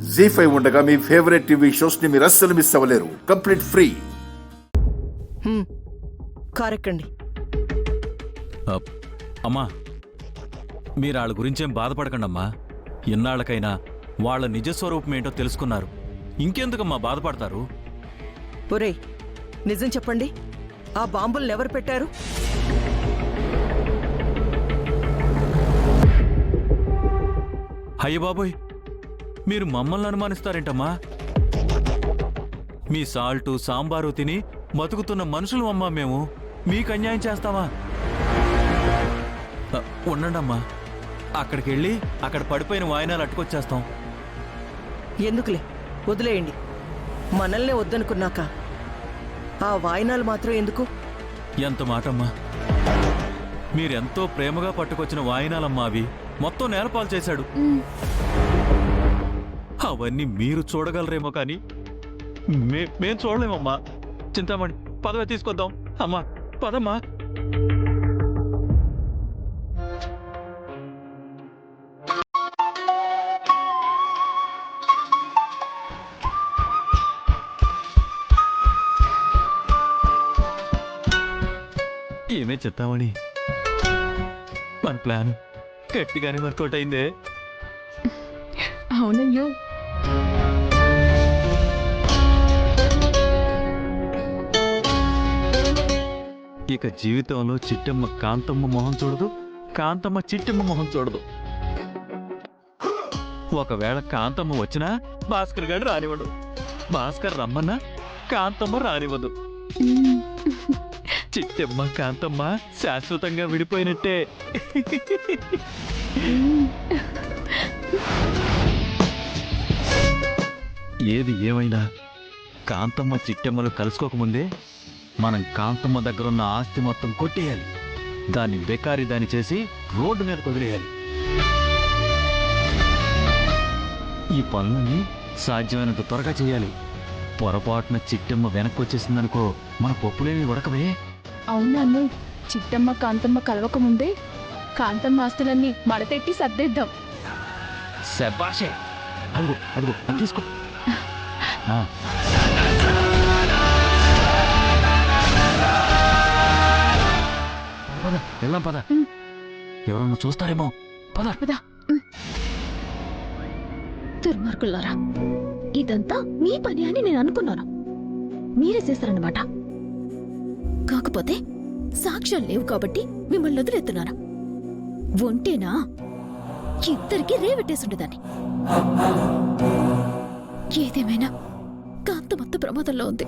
జీ5 ఉండగా మీ favourite TV shows ని మీరు అస్సలు మిస్ అవ్వలేరు. Complete free. కారెక్కండి. అమ్మా, మీరు వాళ్ళ గురించేం బాధపడకండి అమ్మా. ఎన్నాళ్ళకైనా వాళ్ళ నిజస్వరూపం ఏంటో తెలుసుకున్నారు. ఇంకెందుకమ్మా బాధపడతారు? ఒరేయ్, నిజం చెప్పండి, ఆ బాంబుల్ని ఎవరు పెట్టారు? అయ్య బాబోయ్, మీరు మమ్మల్ని అనుమానిస్తారేంటమ్మా? మీ సాల్టు సాంబారు తిని బతుకుతున్న మనుషులు అమ్మా మేము. మీకు అన్యాయం చేస్తామా? ఉండండమ్మా, అక్కడికి వెళ్ళి అక్కడ పడిపోయిన వాయినాలు అట్టుకొచ్చేస్తాం. ఎందుకులే, వదిలేయండి. మనల్నే వద్దనుకున్నాక ఆ వాయినాలు మాత్రం ఎందుకు? ఎంత మాటమ్మా! మీరెంతో ప్రేమగా పట్టుకొచ్చిన వాయినాలమ్మా అవి. మొత్తం నేలపాలు చేశాడు. అవన్నీ మీరు చూడగలరేమో కానీ మేం చూడలేమమ్మా. చింతామణి, పదవి తీసుకొద్దాం. అమ్మా, పదమ్మా. ఏమే చెప్తామని మన ప్లాన్ గట్టిగానే వర్కౌట్ అయిందే. అవునయ్యో, ఇక జీవితంలో చిట్టమ్మ కాంతమ్మ మొహం చూడదు, కాంతమ్మ చిట్టమ్మ మొహం చూడదు. ఒకవేళ కాంతమ్మ వచ్చినా భాస్కర్ గారు రానివ్వడు, భాస్కర్ రమ్మన్నా కాంతమ్మ రానివ్వదు. చిట్టమ్మ కాంతమ్మ శాశ్వతంగా విడిపోయినట్టే. ఏది ఏమైనా కాంతమ్మ చిట్టమ్మలు కలుసుకోకముందే మనం కాంతమ్మ దగ్గరున్న ఆస్తి మొత్తం కొట్టేయాలి. దాన్ని బెకారీ దాన్ని చేసి రోడ్డు మీద వదిలేయాలి. ఈ పనులని సాధ్యమైనంత త్వరగా చేయాలి. పొరపాటున చిట్టమ్మ వెనక్కి వచ్చేసిందనుకో, మన పప్పులేమి ఉడకవే. అవునన్ను, చిట్టమ్మ కాంతమ్మ కలవకముందే కాంతమ్మ ఆస్తులన్నీ మడతెట్టి సర్దేద్దాం. శబాషే! అదిగో అదిగో, అది తీసుకో. పద, వెళ్దాం పద. ఎవరన్నా చూస్తారేమో. పద పద. దుర్మార్గులారా, ఇదంతా మీ పని అని నేను అనుకున్నాను. మీరే చేస్తారన్నమాట. కాకపోతే సాక్ష్యాలు లేవు కాబట్టి మిమ్మల్ని వదిలేస్తున్నాను. ఒంటేనా ఇద్దరికి రేవెట్టేసుండేదాన్ని. ఏదేమైనా కాంతమత్త ప్రమాదంలో ఉంది.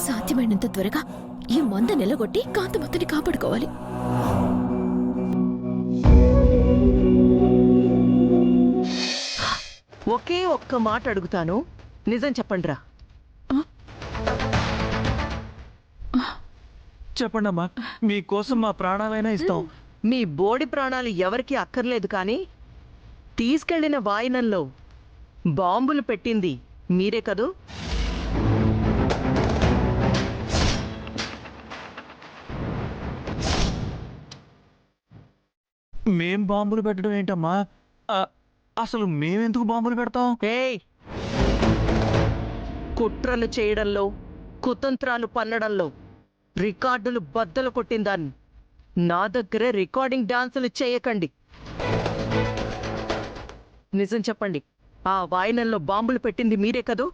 సాధ్యమైనంత త్వరగా ఈ మంద నిలగొట్టి కాంతమత్తని కాపాడుకోవాలి. ఒకే ఒక్క మాట అడుగుతాను, నిజం చెప్పండిరా. చెప్పండమ్మా, మీకోసం మా ప్రాణాలైనా ఇస్తాం. మీ బోడి ప్రాణాలు ఎవరికి అక్కర్లేదు, కానీ తీసుకెళ్లిన వాయినంలో బాంబులు పెట్టింది మీరే కదూ? మేం బాంబులు పెట్టడం ఏంటమ్మా? అసలు మేమెందుకు బాంబులు పెడతాం? ఏయ్, కుట్రలు చేయడంలో, కుతంత్రాలు పన్నడంలో రికార్డులు బద్దలు కొట్టిందాన్ని నా దగ్గరే రికార్డింగ్ డాన్సులు చేయకండి. నిజం చెప్పండి, ఆ వాయినంలో బాంబులు పెట్టింది మీరే కదూ?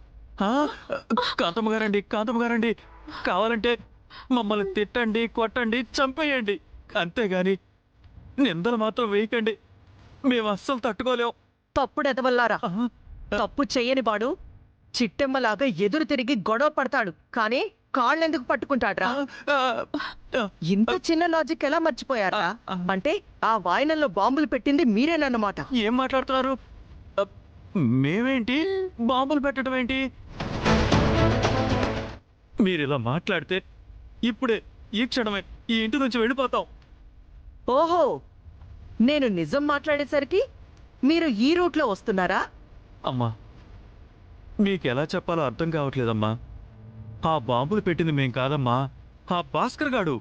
కాంతమ్మ గారండి, కాంతమ్మ గారండి, కావాలంటే మమ్మల్ని తిట్టండి, కొట్టండి, చంపేయండి. అంతేగాని నిందలు మాత్రం వేయకండి. మేము అస్సలు తట్టుకోలేం. తప్పుడెదవల్లారా, తప్పు చెయ్యని వాడు చిట్టెమ్మలాగా ఎదురు తిరిగి గొడవ పడతాడు, కానీ కాళ్ళెందుకు పట్టుకుంటాడ్రా? ఇంత చిన్న లాజిక్ ఎలా మర్చిపోయారా? అంటే ఆ వాయినంలో బాంబులు పెట్టింది మీరేనన్నమాట. ఏం మాట్లాడుతున్నారు? మేమేంటి బాంబులు పెట్టడం ఏంటి? మీరు ఇలా మాట్లాడితే ఇప్పుడే, ఈ క్షణమే ఈ ఇంటి నుంచి వెళ్ళిపోతాం. ఓహో, నేను నిజం మాట్లాడేసరికి మీరు ఈ రూట్లో వస్తున్నారా? అమ్మా, మీకెలా చెప్పాలో అర్థం కావట్లేదమ్మా. ఆ బాంబులు పెట్టింది మేం కాదమ్మా, ఆ భాస్కర్ గాడు.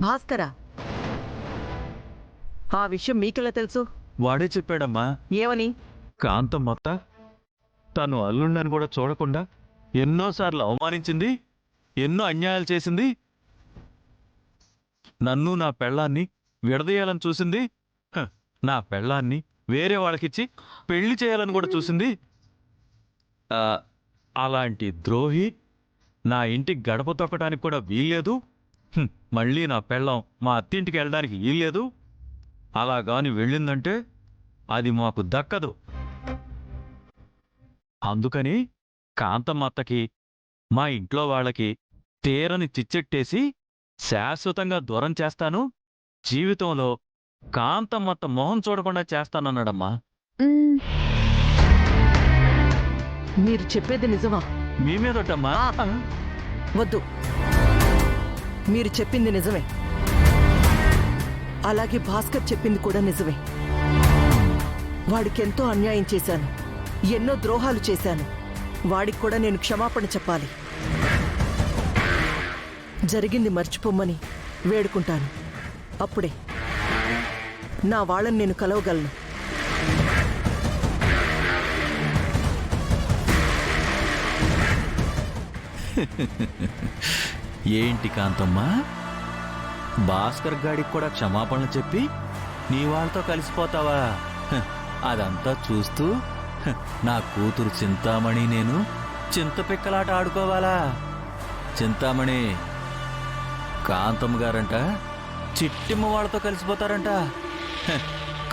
భాస్కరా, ఆ విషయం మీకెలా తెలుసు? వాడే చెప్పాడమ్మా. ఏమని? కాంతమ్మత్త తను అల్లుండని కూడా చూడకుండా ఎన్నోసార్లు అవమానించింది, ఎన్నో అన్యాయాలు చేసింది, నన్ను నా పెళ్ళాన్ని విడదీయాలని చూసింది, నా పెళ్ళాన్ని వేరే వాళ్ళకిచ్చి పెళ్లి చేయాలని కూడా చూసింది. అలాంటి ద్రోహి నా ఇంటికి గడప తొక్కడానికి కూడా వీల్లేదు. మళ్ళీ నా పెళ్ళాం మా అత్తింటికి వెళ్ళడానికి వీల్లేదు. అలాగాని వెళ్ళిందంటే అది మాకు దక్కదు. అందుకని కాంతమ్మత్తకి మా ఇంట్లో వాళ్ళకి తీరని చిచ్చెట్టేసి శాశ్వతంగా దూరం చేస్తాను, జీవితంలో కాంతమ్మత్త మొహం చూడకుండా చేస్తానన్నాడమ్మా. మీరు చెప్పేది నిజమా? మీ మీదొట్టమ్మా. వద్దు, మీరు చెప్పింది నిజమే. అలాగే భాస్కర్ చెప్పింది కూడా నిజమే. వాడికెంతో అన్యాయం చేశాను, ఎన్నో ద్రోహాలు చేశాను. వాడికి కూడా నేను క్షమాపణ చెప్పాలి. జరిగింది మర్చిపోమ్మని వేడుకుంటాను. అప్పుడే నా వాళ్ళని నేను కలవగలను. ఏంటి కాంతమ్మా, భాస్కర్ గాడికి కూడా క్షమాపణలు చెప్పి నీ వాళ్ళతో కలిసిపోతావా? అదంతా చూస్తూ నా కూతురు చింతామణి నేను చింతపిక్కలాట ఆడుకోవాలా? చింతామణి, కాంతమ్మ గారంట చిట్టిమ్మ వాళ్ళతో కలిసిపోతారంట.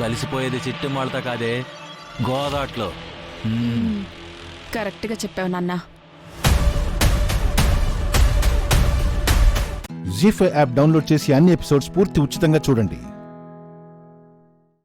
కలిసిపోయేది చిట్టిమ్మ వాళ్ళతో కాదే, గోదాట్లో. కరెక్ట్గా చెప్పావు నాన్న. జీ5 యాప్ డౌన్లోడ్ చేసి అన్ని ఎపిసోడ్స్ పూర్తి ఉచితంగా చూడండి.